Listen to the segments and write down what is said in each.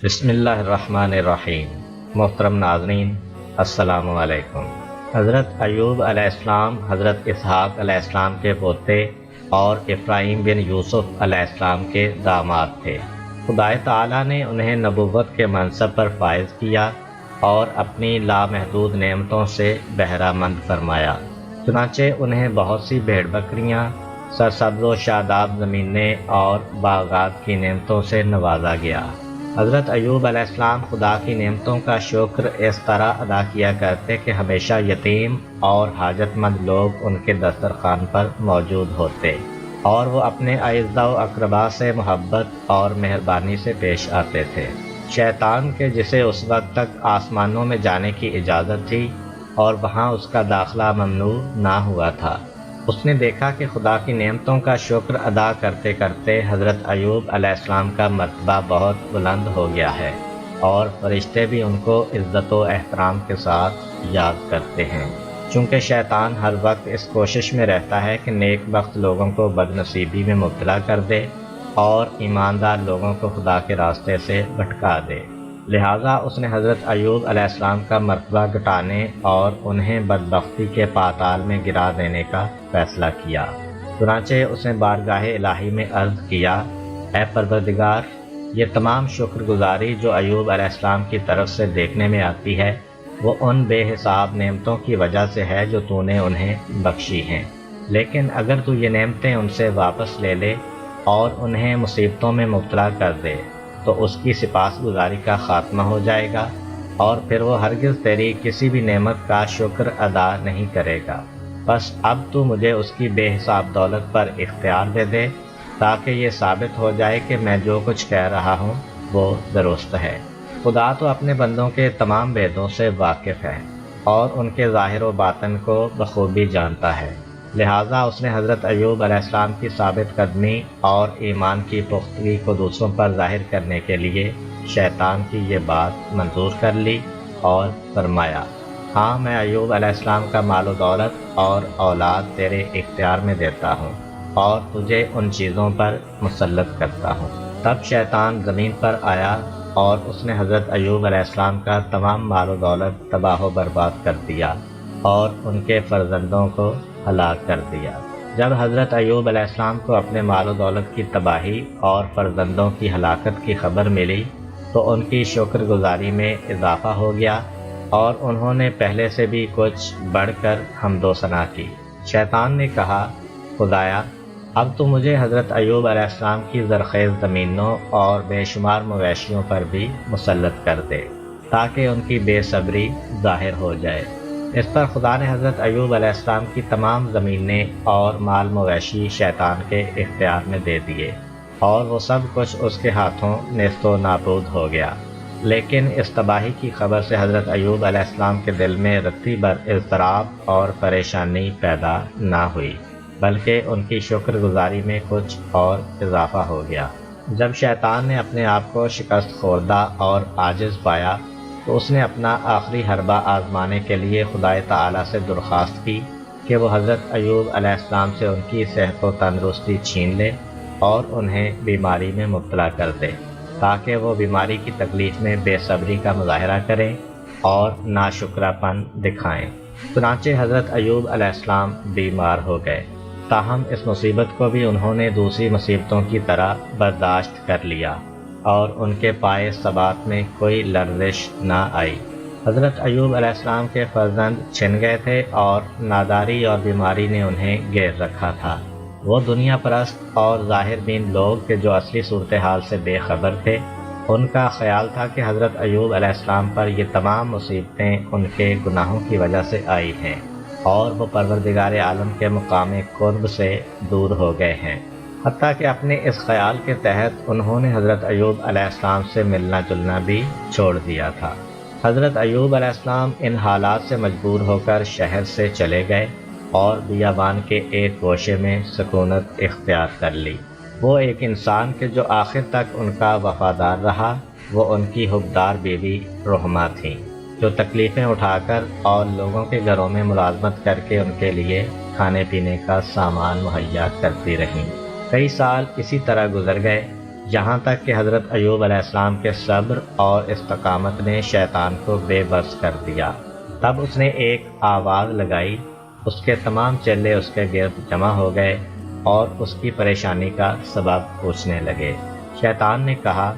بسم اللہ الرحمن الرحیم۔ محترم ناظرین، السلام علیکم۔ حضرت ایوب علیہ السلام حضرت اسحاق علیہ السلام کے پوتے اور ابراہیم بن یوسف علیہ السلام کے داماد تھے۔ خدا تعالیٰ نے انہیں نبوت کے منصب پر فائز کیا اور اپنی لامحدود نعمتوں سے بہرہ مند فرمایا۔ چنانچہ انہیں بہت سی بھیڑ بکریاں، سرسبز و شاداب زمینیں اور باغات کی نعمتوں سے نوازا گیا۔ حضرت ایوب علیہ السلام خدا کی نعمتوں کا شکر اس طرح ادا کیا کرتے کہ ہمیشہ یتیم اور حاجت مند لوگ ان کے دسترخوان پر موجود ہوتے، اور وہ اپنے اعزاء و اقرباء سے محبت اور مہربانی سے پیش آتے تھے۔ شیطان کے جسے اس وقت تک آسمانوں میں جانے کی اجازت تھی اور وہاں اس کا داخلہ ممنوع نہ ہوا تھا، اس نے دیکھا کہ خدا کی نعمتوں کا شکر ادا کرتے کرتے حضرت ایوب علیہ السلام کا مرتبہ بہت بلند ہو گیا ہے، اور فرشتے بھی ان کو عزت و احترام کے ساتھ یاد کرتے ہیں، چونکہ شیطان ہر وقت اس کوشش میں رہتا ہے کہ نیک بخت لوگوں کو بد نصیبی میں مبتلا کر دے اور ایماندار لوگوں کو خدا کے راستے سے بھٹکا دے۔ لہٰذا اس نے حضرت ایوب علیہ السلام کا مرتبہ گھٹانے اور انہیں بدبختی کے پاتال میں گرا دینے کا فیصلہ کیا۔ چنانچہ اس نے بارگاہ الہی میں عرض کیا، اے پروردگار، یہ تمام شکر گزاری جو ایوب علیہ السلام کی طرف سے دیکھنے میں آتی ہے وہ ان بے حساب نعمتوں کی وجہ سے ہے جو تو نے انہیں بخشی ہیں، لیکن اگر تو یہ نعمتیں ان سے واپس لے لے اور انہیں مصیبتوں میں مبتلا کر دے تو اس کی سپاس گزاری کا خاتمہ ہو جائے گا، اور پھر وہ ہرگز تیری کسی بھی نعمت کا شکر ادا نہیں کرے گا۔ بس اب تو مجھے اس کی بے حساب دولت پر اختیار دے دے تاکہ یہ ثابت ہو جائے کہ میں جو کچھ کہہ رہا ہوں وہ درست ہے۔ خدا تو اپنے بندوں کے تمام بھیدوں سے واقف ہے اور ان کے ظاہر و باطن کو بخوبی جانتا ہے، لہٰذا اس نے حضرت ایوب علیہ السلام کی ثابت قدمی اور ایمان کی پختگی کو دوسروں پر ظاہر کرنے کے لیے شیطان کی یہ بات منظور کر لی اور فرمایا، ہاں میں ایوب علیہ السلام کا مال و دولت اور اولاد تیرے اختیار میں دیتا ہوں اور تجھے ان چیزوں پر مسلط کرتا ہوں۔ تب شیطان زمین پر آیا اور اس نے حضرت ایوب علیہ السلام کا تمام مال و دولت تباہ و برباد کر دیا اور ان کے فرزندوں کو ہلاک کر دیا۔ جب حضرت ایوب علیہ السلام کو اپنے مال و دولت کی تباہی اور فرزندوں کی ہلاکت کی خبر ملی تو ان کی شکر گزاری میں اضافہ ہو گیا اور انہوں نے پہلے سے بھی کچھ بڑھ کر حمد و ثنا کی۔ شیطان نے کہا، خدایا، اب تو مجھے حضرت ایوب علیہ السلام کی زرخیز زمینوں اور بے شمار مویشیوں پر بھی مسلط کر دے تاکہ ان کی بے صبری ظاہر ہو جائے۔ اس پر خدا نے حضرت ایوب علیہ السلام کی تمام زمینیں اور مال مویشی شیطان کے اختیار میں دے دیے اور وہ سب کچھ اس کے ہاتھوں نیست و نابود ہو گیا، لیکن اس تباہی کی خبر سے حضرت ایوب علیہ السلام کے دل میں رتی بر اضطراب اور پریشانی پیدا نہ ہوئی، بلکہ ان کی شکر گزاری میں کچھ اور اضافہ ہو گیا۔ جب شیطان نے اپنے آپ کو شکست خوردہ اور عاجز پایا تو اس نے اپنا آخری حربہ آزمانے کے لیے خدا تعالیٰ سے درخواست کی کہ وہ حضرت ایوب علیہ السلام سے ان کی صحت و تندرستی چھین لے اور انہیں بیماری میں مبتلا کر دے تاکہ وہ بیماری کی تکلیف میں بے صبری کا مظاہرہ کریں اور ناشکرا پن دکھائیں۔ چنانچہ حضرت ایوب علیہ السلام بیمار ہو گئے، تاہم اس مصیبت کو بھی انہوں نے دوسری مصیبتوں کی طرح برداشت کر لیا اور ان کے پائے ثبات میں کوئی لرزش نہ آئی۔ حضرت ایوب علیہ السلام کے فرزند چھن گئے تھے اور ناداری اور بیماری نے انہیں گھیر رکھا تھا۔ وہ دنیا پرست اور ظاہر بین لوگ کہ جو اصلی صورتحال سے بے خبر تھے، ان کا خیال تھا کہ حضرت ایوب علیہ السلام پر یہ تمام مصیبتیں ان کے گناہوں کی وجہ سے آئی ہیں اور وہ پروردگار عالم کے مقام قرب سے دور ہو گئے ہیں، حتیٰ کہ اپنے اس خیال کے تحت انہوں نے حضرت ایوب علیہ السلام سے ملنا جلنا بھی چھوڑ دیا تھا۔ حضرت ایوب علیہ السلام ان حالات سے مجبور ہو کر شہر سے چلے گئے اور بیابان کے ایک گوشے میں سکونت اختیار کر لی۔ وہ ایک انسان کے جو آخر تک ان کا وفادار رہا، وہ ان کی حبدار بیوی رحمہ تھیں، جو تکلیفیں اٹھا کر اور لوگوں کے گھروں میں ملازمت کر کے ان کے لیے کھانے پینے کا سامان مہیا کرتی رہیں۔ کئی سال اسی طرح گزر گئے یہاں تک کہ حضرت ایوب علیہ السلام کے صبر اور استقامت نے شیطان کو بے بس کر دیا۔ تب اس نے ایک آواز لگائی، اس کے تمام چیلے اس کے گرد جمع ہو گئے اور اس کی پریشانی کا سبب پوچھنے لگے۔ شیطان نے کہا،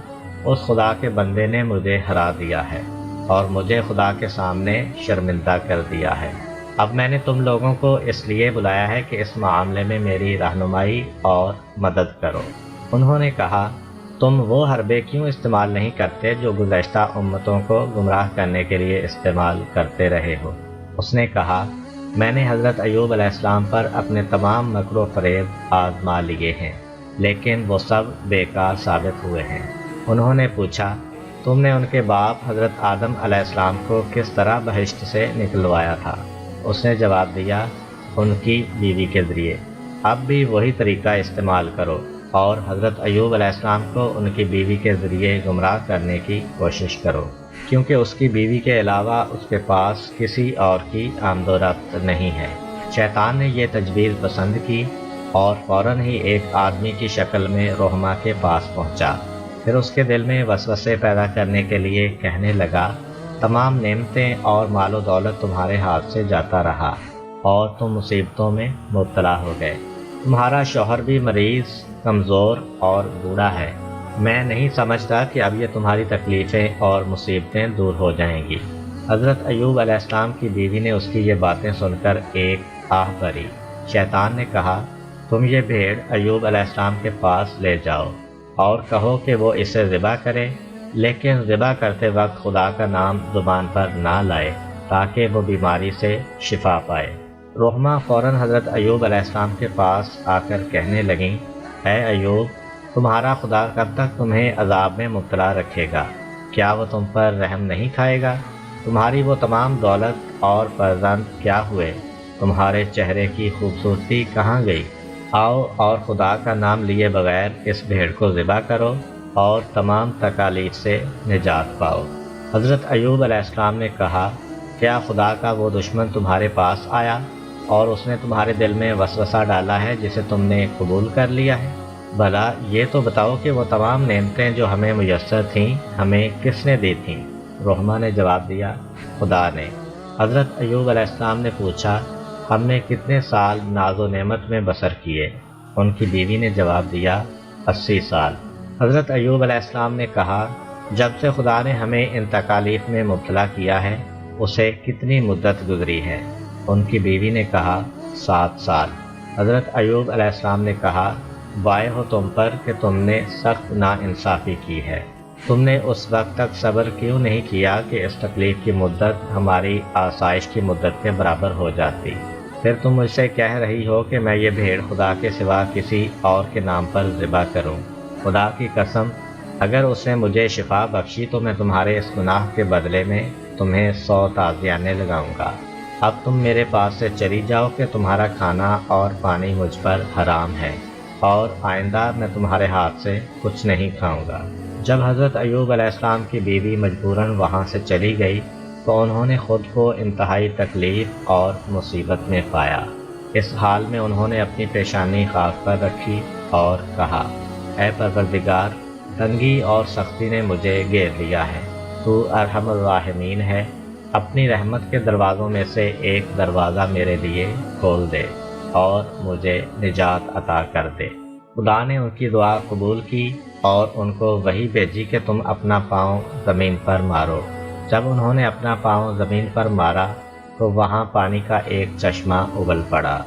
اس خدا کے بندے نے مجھے ہرا دیا ہے اور مجھے خدا کے سامنے شرمندہ کر دیا ہے۔ اب میں نے تم لوگوں کو اس لیے بلایا ہے کہ اس معاملے میں میری رہنمائی اور مدد کرو۔ انہوں نے کہا، تم وہ حربے کیوں استعمال نہیں کرتے جو گزشتہ امتوں کو گمراہ کرنے کے لیے استعمال کرتے رہے ہو؟ اس نے کہا، میں نے حضرت ایوب علیہ السلام پر اپنے تمام مکر و فریب آزما لیے ہیں، لیکن وہ سب بیکار ثابت ہوئے ہیں۔ انہوں نے پوچھا، تم نے ان کے باپ حضرت آدم علیہ السلام کو کس طرح بہشت سے نکلوایا تھا؟ اس نے جواب دیا، ان کی بیوی کے ذریعے۔ اب بھی وہی طریقہ استعمال کرو اور حضرت ایوب علیہ السلام کو ان کی بیوی کے ذریعے گمراہ کرنے کی کوشش کرو، کیونکہ اس کی بیوی کے علاوہ اس کے پاس کسی اور کی آمد و رفت نہیں ہے۔ شیطان نے یہ تجویز پسند کی اور فوراً ہی ایک آدمی کی شکل میں رحمہ کے پاس پہنچا۔ پھر اس کے دل میں وسوسے پیدا کرنے کے لیے کہنے لگا، تمام نعمتیں اور مال و دولت تمہارے ہاتھ سے جاتا رہا اور تم مصیبتوں میں مبتلا ہو گئے۔ تمہارا شوہر بھی مریض، کمزور اور بوڑھا ہے۔ میں نہیں سمجھتا کہ اب یہ تمہاری تکلیفیں اور مصیبتیں دور ہو جائیں گی۔ حضرت ایوب علیہ السلام کی بیوی نے اس کی یہ باتیں سن کر ایک آہ بھری۔ شیطان نے کہا، تم یہ بھیڑ ایوب علیہ السلام کے پاس لے جاؤ اور کہو کہ وہ اسے ذبح کرے، لیکن ذبح کرتے وقت خدا کا نام زبان پر نہ لائے تاکہ وہ بیماری سے شفا پائے۔ رحمہ فوراً حضرت ایوب علیہ السلام کے پاس آ کر کہنے لگیں، اے ایوب، تمہارا خدا کب تک تمہیں عذاب میں مبتلا رکھے گا؟ کیا وہ تم پر رحم نہیں کھائے گا؟ تمہاری وہ تمام دولت اور فرزند کیا ہوئے؟ تمہارے چہرے کی خوبصورتی کہاں گئی؟ آؤ اور خدا کا نام لیے بغیر اس بھیڑ کو ذبح کرو اور تمام تکالیف سے نجات پاؤ۔ حضرت ایوب علیہ السلام نے کہا، کیا خدا کا وہ دشمن تمہارے پاس آیا اور اس نے تمہارے دل میں وسوسہ ڈالا ہے جسے تم نے قبول کر لیا ہے؟ بھلا یہ تو بتاؤ کہ وہ تمام نعمتیں جو ہمیں میسر تھیں ہمیں کس نے دی تھیں؟ رحمہ نے جواب دیا، خدا نے۔ حضرت ایوب علیہ السلام نے پوچھا، ہم نے کتنے سال ناز و نعمت میں بسر کیے؟ ان کی بیوی نے جواب دیا، 80 سال۔ حضرت ایوب علیہ السلام نے کہا، جب سے خدا نے ہمیں ان تکالیف میں مبتلا کیا ہے اسے کتنی مدت گزری ہے؟ ان کی بیوی نے کہا، 7 سال۔ حضرت ایوب علیہ السلام نے کہا، وائے ہو تم پر کہ تم نے سخت ناانصافی کی ہے۔ تم نے اس وقت تک صبر کیوں نہیں کیا کہ اس تکلیف کی مدت ہماری آسائش کی مدت کے برابر ہو جاتی؟ پھر تم مجھ سے کہہ رہی ہو کہ میں یہ بھیڑ خدا کے سوا کسی اور کے نام پر ذبح کروں۔ خدا کی قسم، اگر اس نے مجھے شفا بخشی تو میں تمہارے اس گناہ کے بدلے میں تمہیں 100 تعزیانے لگاؤں گا۔ اب تم میرے پاس سے چلی جاؤ کہ تمہارا کھانا اور پانی مجھ پر حرام ہے، اور آئندہ میں تمہارے ہاتھ سے کچھ نہیں کھاؤں گا۔ جب حضرت ایوب علیہ السلام کی بیوی مجبوراً وہاں سے چلی گئی تو انہوں نے خود کو انتہائی تکلیف اور مصیبت میں پایا۔ اس حال میں انہوں نے اپنی پیشانی خاک پر رکھی اور کہا، اے پروردگار، تنگی اور سختی نے مجھے گھیر لیا ہے، تو ارحم الراحمین ہے، اپنی رحمت کے دروازوں میں سے ایک دروازہ میرے لیے کھول دے اور مجھے نجات عطا کر دے۔ خدا نے ان کی دعا قبول کی اور ان کو وحی بھیجی کہ تم اپنا پاؤں زمین پر مارو۔ جب انہوں نے اپنا پاؤں زمین پر مارا تو وہاں پانی کا ایک چشمہ ابل پڑا۔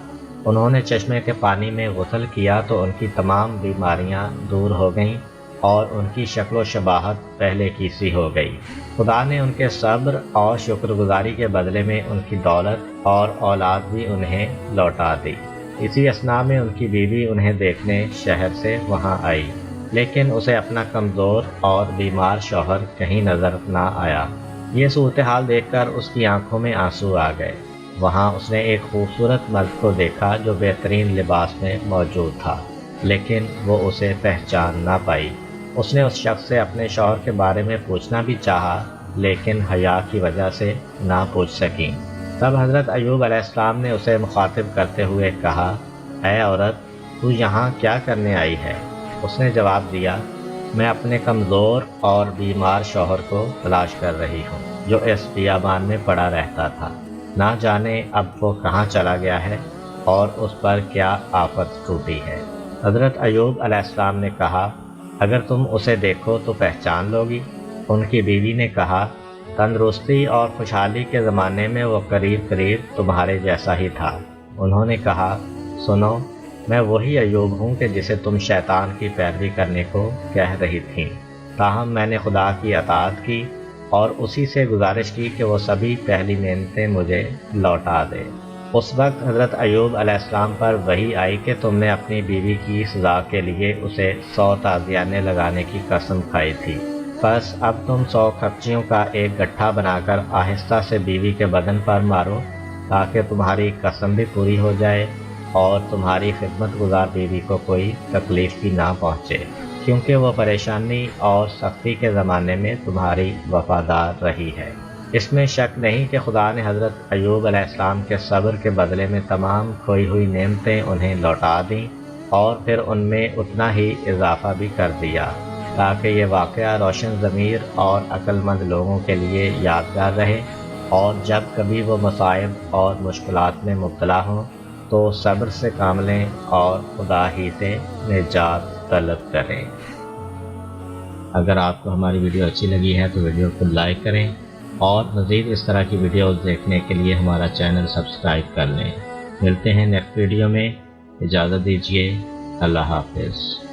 انہوں نے چشمے کے پانی میں غسل کیا تو ان کی تمام بیماریاں دور ہو گئیں اور ان کی شکل و شباہت پہلے کی سی ہو گئی۔ خدا نے ان کے صبر اور شکر گزاری کے بدلے میں ان کی دولت اور اولاد بھی انہیں لوٹا دی۔ اسی اثناء میں ان کی بیوی انہیں دیکھنے شہر سے وہاں آئی، لیکن اسے اپنا کمزور اور بیمار شوہر کہیں نظر نہ آیا۔ یہ صورتحال دیکھ کر اس کی آنکھوں میں آنسو آ گئے۔ وہاں اس نے ایک خوبصورت مرد کو دیکھا جو بہترین لباس میں موجود تھا، لیکن وہ اسے پہچان نہ پائی۔ اس نے اس شخص سے اپنے شوہر کے بارے میں پوچھنا بھی چاہا، لیکن حیا کی وجہ سے نہ پوچھ سکیں۔ تب حضرت ایوب علیہ السلام نے اسے مخاطب کرتے ہوئے کہا، اے عورت، تو یہاں کیا کرنے آئی ہے؟ اس نے جواب دیا، میں اپنے کمزور اور بیمار شوہر کو تلاش کر رہی ہوں جو اس بیابان میں پڑا رہتا تھا، نہ جانے اب وہ کہاں چلا گیا ہے اور اس پر کیا آفت ٹوٹی ہے۔ حضرت ایوب علیہ السلام نے کہا، اگر تم اسے دیکھو تو پہچان لوگی۔ ان کی بیوی نے کہا، تندرستی اور خوشحالی کے زمانے میں وہ قریب قریب تمہارے جیسا ہی تھا۔ انہوں نے کہا، سنو، میں وہی ایوب ہوں کہ جسے تم شیطان کی پیروی کرنے کو کہہ رہی تھیں، تاہم میں نے خدا کی اطاعت کی اور اسی سے گزارش کی کہ وہ سبھی پہلی نعمتیں مجھے لوٹا دے۔ اس وقت حضرت ایوب علیہ السلام پر وحی آئی کہ تم نے اپنی بیوی کی سزا کے لیے اسے 100 تعزیانے لگانے کی قسم کھائی تھی، بس اب تم 100 کھپچیوں کا ایک گٹھا بنا کر آہستہ سے بیوی کے بدن پر مارو تاکہ تمہاری قسم بھی پوری ہو جائے اور تمہاری خدمت گزار بیوی کو کوئی تکلیف بھی نہ پہنچے، کیونکہ وہ پریشانی اور سختی کے زمانے میں تمہاری وفادار رہی ہے۔ اس میں شک نہیں کہ خدا نے حضرت ایوب علیہ السلام کے صبر کے بدلے میں تمام کھوئی ہوئی نعمتیں انہیں لوٹا دیں اور پھر ان میں اتنا ہی اضافہ بھی کر دیا تاکہ یہ واقعہ روشن ضمیر اور عقل مند لوگوں کے لیے یادگار رہے، اور جب کبھی وہ مصائب اور مشکلات میں مبتلا ہوں تو صبر سے کام لیں اور خدا ہی سے نجات طلب کریں۔ اگر آپ کو ہماری ویڈیو اچھی لگی ہے تو ویڈیو کو لائک کریں اور مزید اس طرح کی ویڈیوز دیکھنے کے لیے ہمارا چینل سبسکرائب کر لیں۔ ملتے ہیں نیکسٹ ویڈیو میں، اجازت دیجیے، اللہ حافظ۔